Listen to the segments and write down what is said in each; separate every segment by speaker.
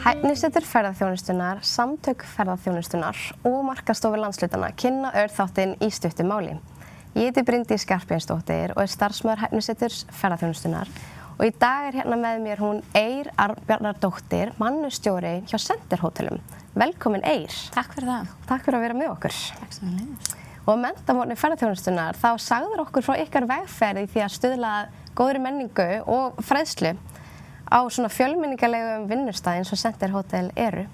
Speaker 1: Hæfnisetur ferðaþjónustunnar, samtök ferðaþjónustunnar og markaðsstofa landshlutana kynna örþáttinn í stuttu máli. Ég heiti Bryndís Skarphéðinsdóttir og starfsmaður Hæfniseturs ferðaþjónustunnar og í dag hérna með mér hún Eir Arnbjarnardóttir, mannustjóri hjá Center Hótelum. Velkomin Eir.
Speaker 2: Takk fyrir það.
Speaker 1: Takk fyrir að vera með okkur.
Speaker 2: Takk sem við leiðist.
Speaker 1: Og á menntamorgni ferðaþjónustunnar þá sagður okkur frá ykkar vegferð í því að stuðla góðri menningu og fræðslu á svona fjölmenningarlegum vinnustað eins og Center Hótel eru.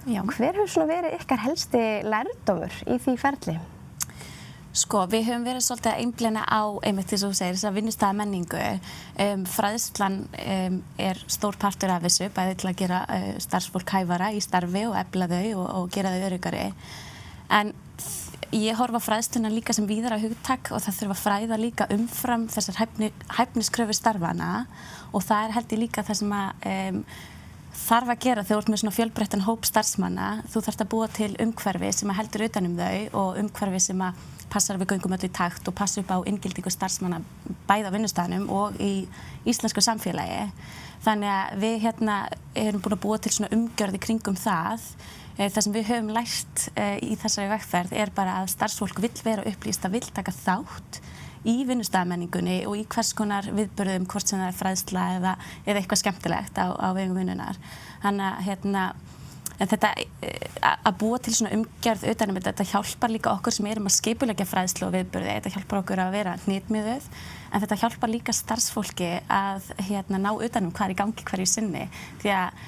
Speaker 2: Já.
Speaker 1: Hver hefur svona verið ykkar helsti lærdómur í því ferli?
Speaker 2: Sko, við höfum verið svolítið að einblína á, einmitt þess að þú segir, þess að vinnustaða menningu. Fræðslan er stór partur af þessu, bæði til að gera starfsfólk hæfara í starfi og efla þau og gera þau öruggari. En ég horfa á fræðsluna líka sem víðara hugtak og það þurfa að fræða líka umfram þessar hæfniskröfur starfana og það er held ég líka það sem að þarf að gera þegar þú ert með svona fjölbreyttan hóp starfsmanna. Þú þarft að búa til umhverfi sem að heldur utan um þau og umhverfi sem að passar við göngum öll í takt og passa upp á inngildingu starfsmanna bæði á vinnustaðnum og í íslensku samfélagi. Þannig að við hérna erum búin að búa til svona umgjörð í kringum það. Það sem við höfum lært í þessari vegferð er bara að starfsfólk vill vera upplýst, að vill taka þátt í vinnustaðamenningunni og í hvers konar viðburðum, hvort sem það er fræðsla eða eitthvað skemmtilegt á vegum vinnunar. Þannig að þetta að búa til svona umgjörð utan um þetta hjálpar líka okkur sem erum að skipuleggja fræðslu og viðburði. Þetta hjálpar okkur að vera hnitmiðuð, en þetta hjálpar líka starfsfólki að ná utan um hvað er í gangi hverju sinni. Því að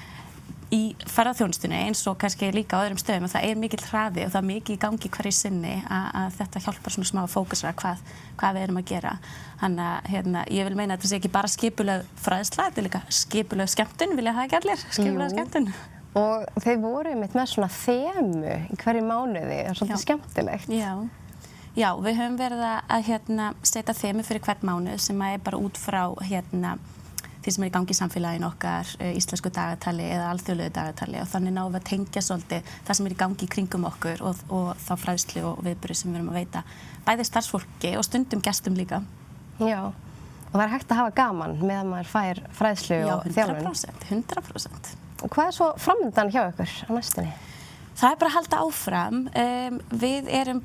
Speaker 2: í ferðaþjónustunni eins og kannski líka á öðrum stöðum að það er mikill hraði og það er mikið í gangi hverju sinni að þetta hjálpar svona smá að fókusra hvað við erum að gera. Þannig að ég vil meina að þetta sé ekki bara skipuleg fræðsla, þetta er líka skipuleg skemmtun, vilja það ekki allir? Skipuleg skemmtun.
Speaker 1: Og þeir voru með svona þemu í hverju mánuði, það er svolítið skemmtilegt.
Speaker 2: Já, við höfum verið að setja þemu fyrir hvern mánuð sem er bara út frá því sem er í gangi í samfélaginu okkar, íslensku dagatali eða alþjóðlegu dagatali og þannig náum við að tengja svolítið það sem er í gangi í kringum okkur og þá fræðslu og viðburði sem við erum að veita bæði starfsfólki og stundum gestum líka. Já,
Speaker 1: og það er hægt að hafa gaman meðan maður fær fræðslu og þjálfun.
Speaker 2: Já, 100%.
Speaker 1: Og hvað er svo framundan hjá ykkur á næstunni?
Speaker 2: Það er bara að halda áfram. Við erum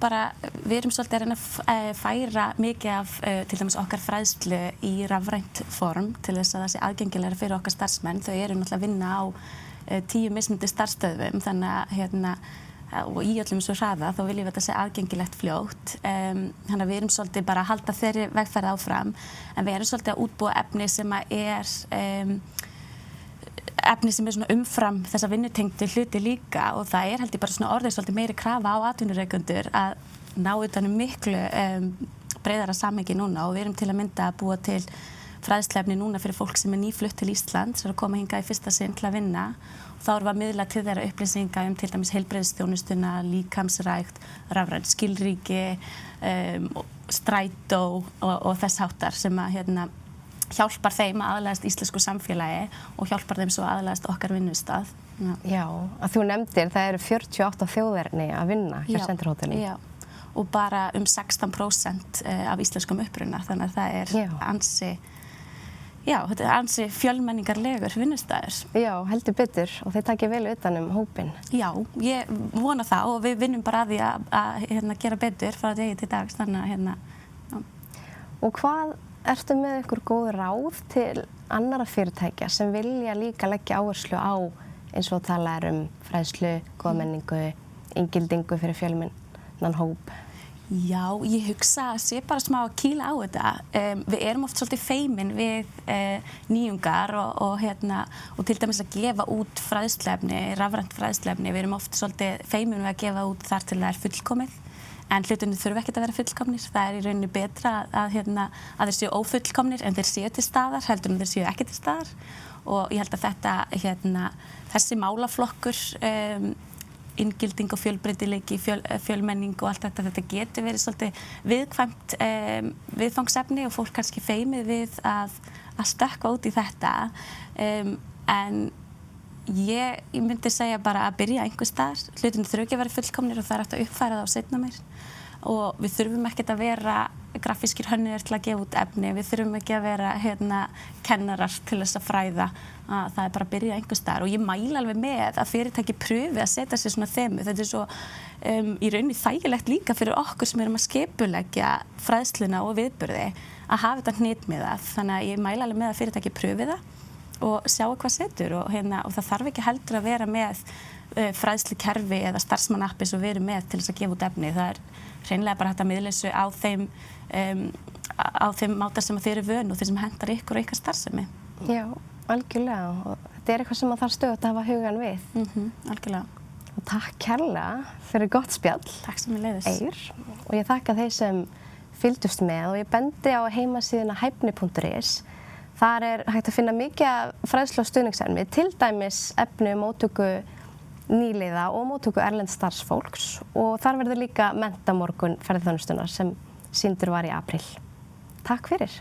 Speaker 2: svolítið að reyna að færa mikið af til dæmis okkar fræðslu í rafrænt form til þess að það sé aðgengilegra fyrir okkar starfsmenn. Þau eru náttúrulega að vinna á 10 mismunandi starfsstöðvum þannig að og í öllum svo hraða þá viljum við þetta sé aðgengilegt fljótt. Þannig að við erum svolítið bara að halda þeirri vegferð áfram en við erum svolítið að útbúa efni sem er efni sem er svona umfram þessa vinnutengdu hluti líka og það er held ég bara svona orðið svolítið meiri krafa á atvinnurekendur að ná utan um miklu breiðara samhengi núna og við erum til að mynda að búa til fræðsluefni núna fyrir fólk sem er nýflutt til Íslands sem er að koma hingað í fyrsta sinn til að vinna og þá erum við að miðla til þeirra upplýsinga til dæmis heilbrigðisþjónustuna, líkamsrækt, rafrænt skilríki, strætó og þess háttar sem að hjálpar þeim að aðlagast íslensku samfélagi og hjálpar þeim svo að aðlagast okkar vinnustað.
Speaker 1: Já, að þú nefndir það eru 48 þjóðerni að vinna hjá Center Hótelum.
Speaker 2: Já, og bara 16% af íslenskum uppruna, þannig að það er þetta er ansi fjölmenningarlegur vinnustaður. Já,
Speaker 1: heldur betur og þeir takja vel utan um hópinn.
Speaker 2: Já, ég vona það og við vinnum bara að því að gera betur frá degi til dags, þannig að
Speaker 1: Og hvað ertu með ykkur góð ráð til annarra fyrirtækja sem vilja líka leggja áherslu á eins og tala fræðslu, góða menningu, inngildingu fyrir fjölmennan hóp?
Speaker 2: Já, ég hugsa að sé bara smá að kýla á þetta. Við erum oft svolítið feimin við nýjungar og til dæmis að gefa út fræðsluefni, rafrænt fræðsluefni. Við erum oft svolítið feimin við að gefa út þar til það er fullkomið. En hlutinni þurfa ekkert að vera fullkomnir. Það er í rauninni betra að þeir séu ófullkomnir en þeir séu til staðar heldur en þeir séu ekki til staðar. Og ég held að þessi málaflokkur, inngilding og fjölbreytileiki, fjölmenning og allt þetta getur verið svolítið viðkvæmt viðfangsefni og fólk kannski feimið við að stökkva út í þetta. En ég myndi segja bara að byrja einhvers staðar. Hlutinni þurfa ekki að vera fullkomnir og það er hægt að uppfæra það á seinna meir. og við þurfum ekkert að vera grafískir hönnuðir til að gefa út efni, við þurfum ekki að vera kennarar til þess að fræða, að það bara að byrja einhvers staðar og ég mæli alveg með að fyrirtæki pröfi að setja sér svona þemu. Þetta svo í rauninni þægilegt líka fyrir okkur sem erum að skipuleggja fræðsluna og viðburði að hafa þetta hnitmiðað, þannig að ég mæli alveg með að fyrirtæki pröfi það og sjáu hvað setur og það þarf ekki heldur að vera með fræðslukerfi eða starfsmannappi sem við erum með til þess að gefa út efni. Það hreinlega bara hægt að miðla þessu á þeim máta sem þið eru vön og þeir sem hentar ykkur og ykkar starfsemi.
Speaker 1: Já, algjörlega og þetta þarf stöðugt að hafa hugan við.
Speaker 2: Algjörlega.
Speaker 1: Og takk kærlega fyrir gott spjall.
Speaker 2: Takk sem ég leiðis.
Speaker 1: Eir. Og ég þakka þeir sem fylgdust með og ég bendi á heimasíðuna hæfni.is. Þar hægt að finna mikið fræðslu og stuðningsefni, til dæmis efni móttöku nýliða og móttöku erlends starfsfólks og þar verður líka menntamorgun ferðaþjónustunnar sem sýndur var í apríl. Takk fyrir.